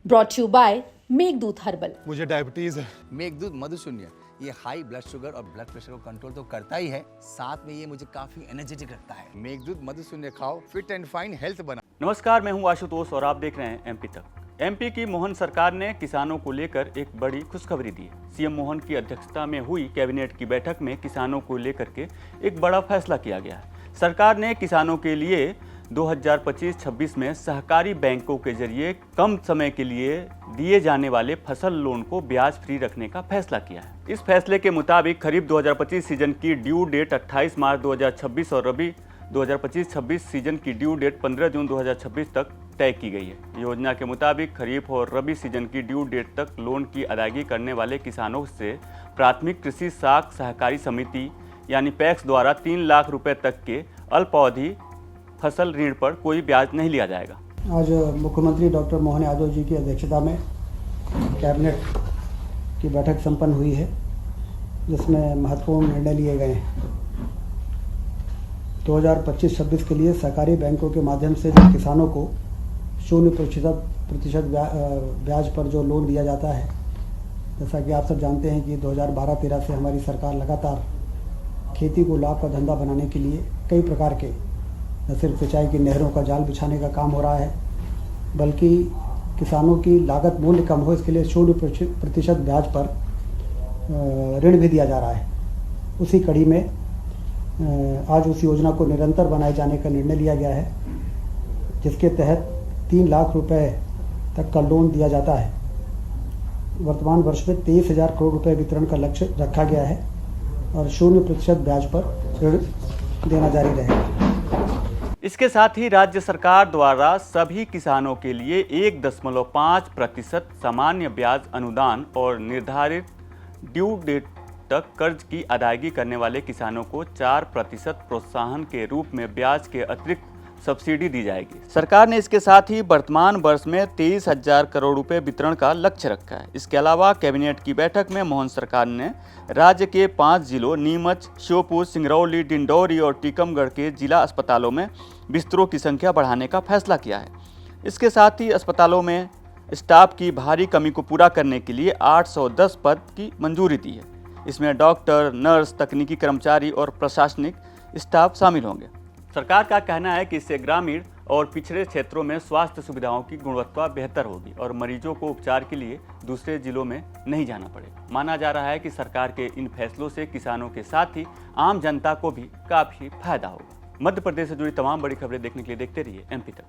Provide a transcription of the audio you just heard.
Brought you by Meghdoot herbal. मुझे diabetes है। मेघदूत मधुशून्य ये हाई ब्लड शुगर और ब्लड प्रेशर को कंट्रोल तो करता ही है, साथ में ये मुझे काफी एनर्जेटिक रखता है। मेघदूत मधुशून्य खाओ, फिट एंड फाइन हेल्थ बना। नमस्कार, मैं हूं आशुतोष और आप देख रहे हैं एमपी तक। एमपी की मोहन सरकार ने किसानों को लेकर एक बड़ी खुशखबरी दी है। सीएम मोहन की अध्यक्षता में हुई कैबिनेट की बैठक में किसानों को लेकर के एक बड़ा फैसला किया गया है। सरकार ने किसानों के लिए 2025-26 में सहकारी बैंकों के जरिए कम समय के लिए दिए जाने वाले फसल लोन को ब्याज फ्री रखने का फैसला किया है। इस फैसले के मुताबिक खरीफ 2025 सीजन की ड्यू डेट 28 मार्च 2026 और रबी 2025-26 सीजन की ड्यू डेट 15 जून 2026 तक तय की गई है। योजना के मुताबिक खरीफ और रबी सीजन की ड्यू डेट तक लोन की अदायगी करने वाले किसानों से प्राथमिक कृषि साख सहकारी समिति यानी पैक्स द्वारा 3 लाख रुपए तक के अल्पावधि फसल ऋण पर कोई ब्याज नहीं लिया जाएगा। आज मुख्यमंत्री डॉक्टर मोहन यादव जी की अध्यक्षता में कैबिनेट की बैठक संपन्न हुई है, जिसमें महत्वपूर्ण निर्णय लिए गए हैं। 2025-26 के लिए सहकारी बैंकों के माध्यम से जो किसानों को 0% ब्याज पर जो लोन दिया जाता है, जैसा कि आप सब जानते हैं कि 2012-13 से हमारी सरकार लगातार खेती को लाभ का धंधा बनाने के लिए कई प्रकार के न सिर्फ सिंचाई की नहरों का जाल बिछाने का काम हो रहा है, बल्कि किसानों की लागत मूल्य कम हो इसके लिए 0% ब्याज पर ऋण भी दिया जा रहा है। उसी कड़ी में आज उस योजना को निरंतर बनाए जाने का निर्णय लिया गया है, जिसके तहत 3 लाख रुपए तक का लोन दिया जाता है। वर्तमान वर्ष में 23,000 करोड़ रुपए वितरण का लक्ष्य रखा गया है और 0% ब्याज पर ऋण देना जारी रहेगा। इसके साथ ही राज्य सरकार द्वारा सभी किसानों के लिए 1.5% सामान्य ब्याज अनुदान और निर्धारित ड्यू डेट तक कर्ज की अदायगी करने वाले किसानों को 4% प्रोत्साहन के रूप में ब्याज के अतिरिक्त सब्सिडी दी जाएगी। सरकार ने इसके साथ ही वर्तमान वर्ष में 23,000 करोड़ रुपए वितरण का लक्ष्य रखा है। इसके अलावा कैबिनेट की बैठक में मोहन सरकार ने राज्य के 5 जिलों नीमच, श्योपुर, सिंगरौली, डिंडौरी और टीकमगढ़ के जिला अस्पतालों में बिस्तरों की संख्या बढ़ाने का फैसला किया है। इसके साथ ही अस्पतालों में स्टाफ की भारी कमी को पूरा करने के लिए 810 पद की मंजूरी दी है। इसमें डॉक्टर, नर्स, तकनीकी कर्मचारी और प्रशासनिक स्टाफ शामिल होंगे। सरकार का कहना है कि इससे ग्रामीण और पिछड़े क्षेत्रों में स्वास्थ्य सुविधाओं की गुणवत्ता बेहतर होगी और मरीजों को उपचार के लिए दूसरे जिलों में नहीं जाना पड़ेगा। माना जा रहा है कि सरकार के इन फैसलों से किसानों के साथ ही आम जनता को भी काफ़ी फायदा होगा। मध्य प्रदेश से जुड़ी तमाम बड़ी खबरें देखने के लिए देखते रहिए एमपी तक।